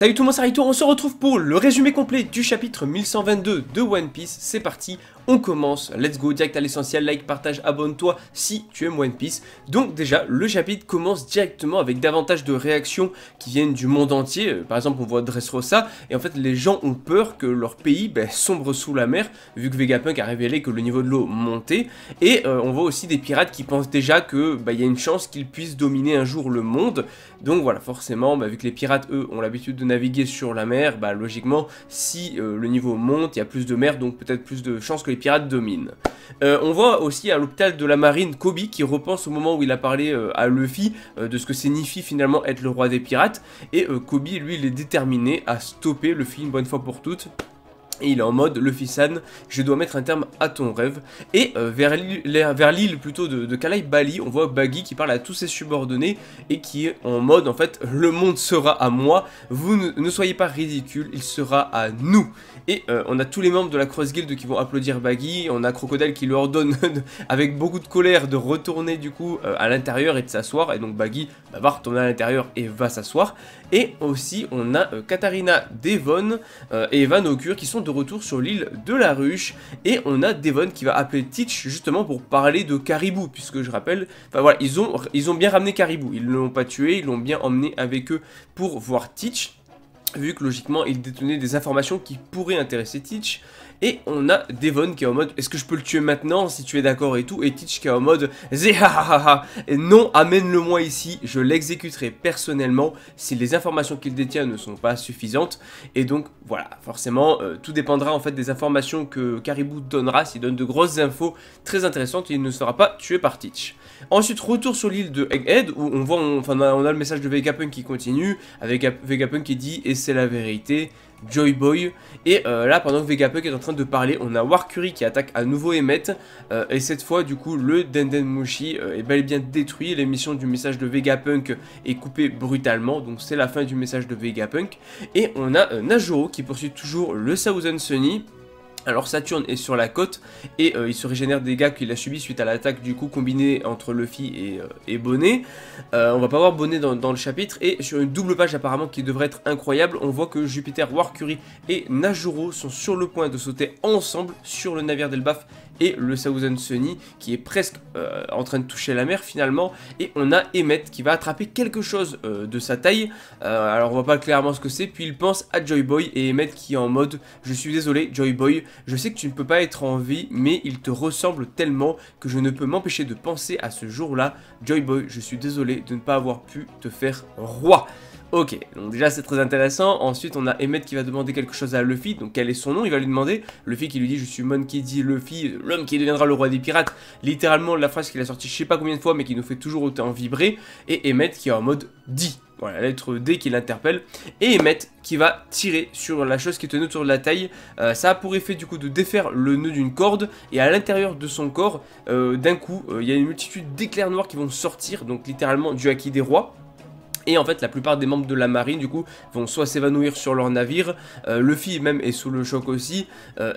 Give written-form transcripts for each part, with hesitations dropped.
Salut tout le monde, c'est Raito, on se retrouve pour le résumé complet du chapitre 1122 de One Piece. C'est parti, on commence, let's go, direct à l'essentiel, like, partage, abonne-toi si tu aimes One Piece. Donc déjà, le chapitre commence directement avec davantage de réactions qui viennent du monde entier. Par exemple, on voit Dressrosa, et en fait les gens ont peur que leur pays sombre sous la mer, vu que Vegapunk a révélé que le niveau de l'eau montait. Et on voit aussi des pirates qui pensent déjà que y a une chance qu'ils puissent dominer un jour le monde. Donc voilà, forcément, vu que les pirates, eux, ont l'habitude de naviguer sur la mer, logiquement, si le niveau monte, il y a plus de mer, donc peut-être plus de chances que les pirates dominent. On voit aussi à l'hôpital de la marine Kobe qui repense au moment où il a parlé à Luffy de ce que signifie finalement être le roi des pirates. Et Kobe, lui, il est déterminé à stopper Luffy une bonne fois pour toutes. Et il est en mode, Luffy-san, je dois mettre un terme à ton rêve. Et vers l'île plutôt de Kalai Bali, on voit Baggy qui parle à tous ses subordonnés et qui est en mode, en fait, le monde sera à moi, vous ne soyez pas ridicules, il sera à nous. Et on a tous les membres de la Cross Guild qui vont applaudir Baggy, on a Crocodile qui lui ordonne, avec beaucoup de colère, de retourner du coup à l'intérieur et de s'asseoir. Et donc Baggy va retourner à l'intérieur et va s'asseoir. Et aussi on a Katarina, Devon et Evan Augure qui sont de retour sur l'île de la ruche. Et on a Devon qui va appeler Teach justement pour parler de Caribou, puisque je rappelle, enfin voilà, ils ont bien ramené Caribou, ils ne l'ont pas tué, ils l'ont bien emmené avec eux pour voir Teach, vu que logiquement ils détenaient des informations qui pourraient intéresser Teach. Et on a Devon qui est en mode est-ce que je peux le tuer maintenant si tu es d'accord et tout, et Teach qui est en mode et non, amène-le-moi ici, je l'exécuterai personnellement si les informations qu'il détient ne sont pas suffisantes. Et donc voilà, forcément tout dépendra en fait des informations que Caribou donnera. S'il donne de grosses infos très intéressantes, il ne sera pas tué par Teach. Ensuite, retour sur l'île de Egghead où on voit, on a le message de Vegapunk qui continue avec Vegapunk qui dit et c'est la vérité, Joy Boy. Et là, pendant que Vegapunk est en train de parler, on a Warcuri qui attaque à nouveau Emmet. Et cette fois, du coup, le Dendenmushi est bel et bien détruit. L'émission du message de Vegapunk est coupée brutalement. Donc c'est la fin du message de Vegapunk. Et on a Najoro qui poursuit toujours le Thousand Sunny. Alors Saturne est sur la côte et il se régénère des dégâts qu'il a subis suite à l'attaque du coup combinée entre Luffy et Bonnet. On va pas voir Bonnet dans le chapitre, et sur une double page apparemment qui devrait être incroyable, on voit que Jupiter, Warcuri et Najoro sont sur le point de sauter ensemble sur le navire d'Elbaf et le Thousand Sunny qui est presque en train de toucher la mer finalement. Et on a Emmet qui va attraper quelque chose de sa taille, alors on voit pas clairement ce que c'est, puis il pense à Joy Boy et Emmet qui est en mode je suis désolé Joy Boy, je sais que tu ne peux pas être en vie, mais il te ressemble tellement que je ne peux m'empêcher de penser à ce jour-là. Joy Boy, je suis désolé de ne pas avoir pu te faire roi. Ok, donc déjà c'est très intéressant. Ensuite on a Emmet qui va demander quelque chose à Luffy, donc quel est son nom, il va lui demander. Luffy qui lui dit je suis Monkey D. Luffy, l'homme qui deviendra le roi des pirates. Littéralement la phrase qu'il a sortie je sais pas combien de fois mais qui nous fait toujours autant vibrer. Et Emmet qui est en mode D. Voilà, la lettre D qui l'interpelle. Et Emmet qui va tirer sur la chose qui tenait autour de la taille. Ça a pour effet du coup de défaire le nœud d'une corde. Et à l'intérieur de son corps, d'un coup, il y a une multitude d'éclairs noirs qui vont sortir. Donc littéralement du haki des rois. Et en fait la plupart des membres de la marine du coup vont soit s'évanouir sur leur navire, Luffy même est sous le choc aussi,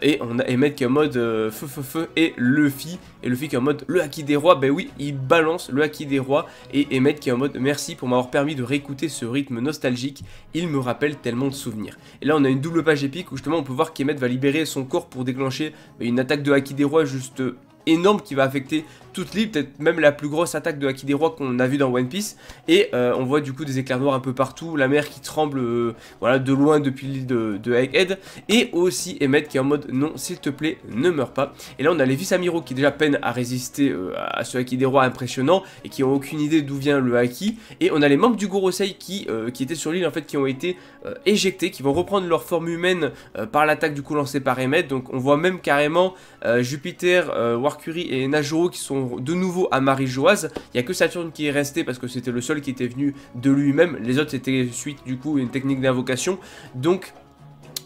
et on a Emmet qui est en mode feu et Luffy qui est en mode le haki des rois, oui il balance le haki des rois, et Emmet qui est en mode merci pour m'avoir permis de réécouter ce rythme nostalgique, il me rappelle tellement de souvenirs. Et là on a une double page épique où justement on peut voir qu'Emmet va libérer son corps pour déclencher une attaque de haki des rois juste énorme qui va affecter toute l'île, peut-être même la plus grosse attaque de haki des rois qu'on a vu dans One Piece. Et on voit du coup des éclairs noirs un peu partout, la mer qui tremble voilà, de loin depuis l'île de Egghead. Et aussi Emmet qui est en mode non s'il te plaît ne meurs pas. Et là on a les vice-amiraux qui déjà peinent à résister à ce haki des rois impressionnant et qui ont aucune idée d'où vient le haki. Et on a les membres du Gorosei qui étaient sur l'île en fait, qui ont été éjectés, qui vont reprendre leur forme humaine par l'attaque du coup lancée par Emmet. Donc on voit même carrément Jupiter, Warcuri et Najoro qui sont de nouveau à Marie-Joise. Il n'y a que Saturne qui est resté parce que c'était le seul qui était venu de lui-même. Les autres c'était suite du coup une technique d'invocation. Donc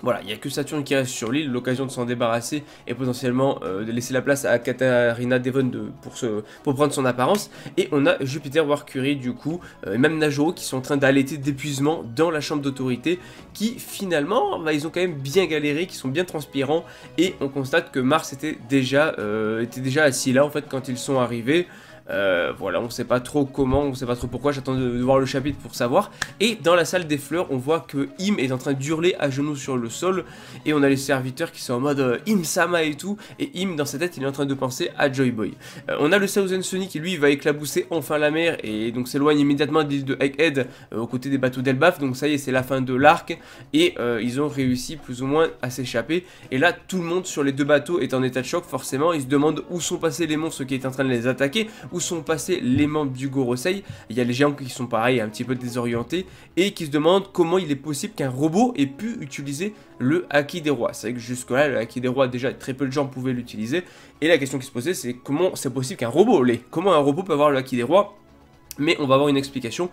voilà, il n'y a que Saturne qui reste sur l'île, l'occasion de s'en débarrasser et potentiellement de laisser la place à Katarina Devon pour prendre son apparence. Et on a Jupiter, Warcuri du coup, et même Najoro qui sont en train d'allaiter d'épuisement dans la chambre d'autorité, qui finalement, ils ont quand même bien galéré, qui sont bien transpirants, et on constate que Mars était déjà assis là en fait quand ils sont arrivés. Voilà, on sait pas trop comment, on sait pas trop pourquoi, j'attends de voir le chapitre pour savoir. Et dans la salle des fleurs, on voit que Im est en train d'hurler à genoux sur le sol, et on a les serviteurs qui sont en mode Im-sama et tout, et Im dans sa tête il est en train de penser à Joy Boy. On a le Thousand Sunny qui lui va éclabousser enfin la mer, et donc s'éloigne immédiatement de l'île de Egghead aux côtés des bateaux d'Elbaf, donc ça y est c'est la fin de l'arc, et ils ont réussi plus ou moins à s'échapper, et là tout le monde sur les deux bateaux est en état de choc forcément, ils se demandent où sont passés les monstres qui étaient en train de les attaquer, où sont passés les membres du Gorosei. Il y a les géants qui sont pareils, un petit peu désorientés, et qui se demandent comment il est possible qu'un robot ait pu utiliser le Haki des Rois. C'est vrai que jusque là le Haki des Rois déjà très peu de gens pouvaient l'utiliser, et la question qui se posait c'est comment c'est possible qu'un robot l'ait, comment un robot peut avoir le Haki des Rois, mais on va avoir une explication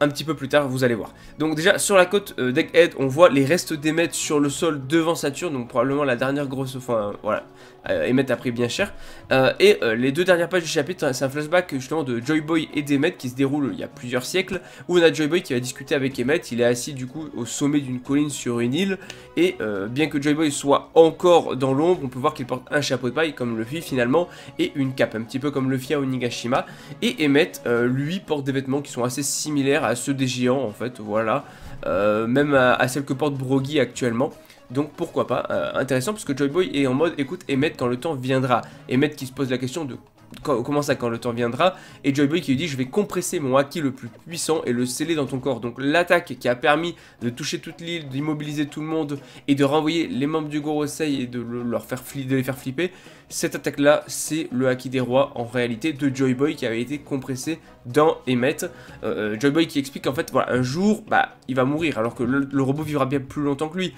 un petit peu plus tard, vous allez voir. Donc déjà, sur la côte d'Egghead, on voit les restes d'Emmet sur le sol devant Saturne, donc probablement la dernière grosse... Enfin, voilà, Emmet a pris bien cher. Les deux dernières pages du chapitre, c'est un flashback justement de Joy Boy et d'Emmet qui se déroule il y a plusieurs siècles, où on a Joy Boy qui va discuter avec Emmet, il est assis du coup au sommet d'une colline sur une île, et bien que Joy Boy soit encore dans l'ombre, on peut voir qu'il porte un chapeau de paille comme Luffy finalement, et une cape, un petit peu comme Luffy à Onigashima, et Emmet, lui, porte des vêtements qui sont assez similaires à ceux des géants en fait, voilà, même à celles que porte Brogy actuellement. Donc pourquoi pas, intéressant parce que Joy Boy est en mode écoute Emmet quand le temps viendra. Emmet qui se pose la question de comment ça quand le temps viendra, et Joy Boy qui lui dit je vais compresser mon haki le plus puissant et le sceller dans ton corps. Donc l'attaque qui a permis de toucher toute l'île, d'immobiliser tout le monde et de renvoyer les membres du Gorosei et de les faire flipper, cette attaque là c'est le haki des rois en réalité de Joy Boy qui avait été compressé dans Emmet. Joy Boy qui explique qu'en fait voilà un jour bah il va mourir alors que le robot vivra bien plus longtemps que lui.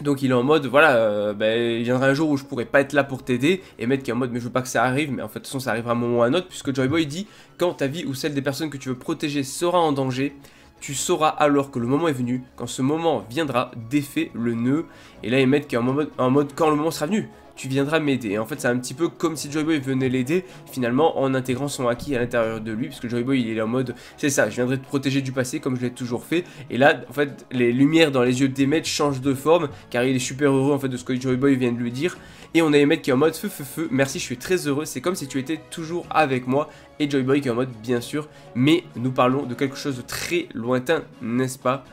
Donc il est en mode, voilà, il viendra un jour où je pourrai pas être là pour t'aider, et Emmet qui est en mode, mais je veux pas que ça arrive, mais en fait de toute façon ça arrivera à un moment ou à un autre, puisque Joy Boy dit, quand ta vie ou celle des personnes que tu veux protéger sera en danger, tu sauras alors que le moment est venu, quand ce moment viendra, défais le nœud, et là Emmet qui est en mode quand le moment sera venu, tu viendras m'aider. En fait c'est un petit peu comme si Joy Boy venait l'aider, finalement en intégrant son haki à l'intérieur de lui, parce que Joy Boy il est en mode, c'est ça, je viendrai te protéger du passé comme je l'ai toujours fait, et là en fait les lumières dans les yeux d'Emmet changent de forme, car il est super heureux en fait de ce que Joy Boy vient de lui dire, et on a Emmet qui est en mode feu, merci je suis très heureux, c'est comme si tu étais toujours avec moi, et Joy Boy qui est en mode bien sûr, mais nous parlons de quelque chose de très lointain, n'est-ce pas?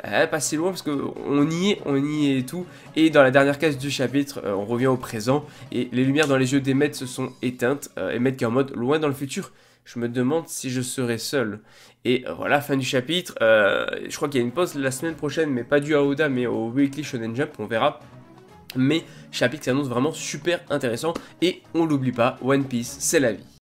Pas si loin parce qu'on y est et tout. Et dans la dernière case du chapitre, on revient au présent et les lumières dans les yeux d'Emmet se sont éteintes. Emmet qui est en mode loin dans le futur. Je me demande si je serai seul. Et voilà, fin du chapitre. Je crois qu'il y a une pause la semaine prochaine, mais pas due à Oda, mais au Weekly Shonen Jump, on verra. Mais chapitre qui s'annonce vraiment super intéressant. Et on l'oublie pas, One Piece, c'est la vie.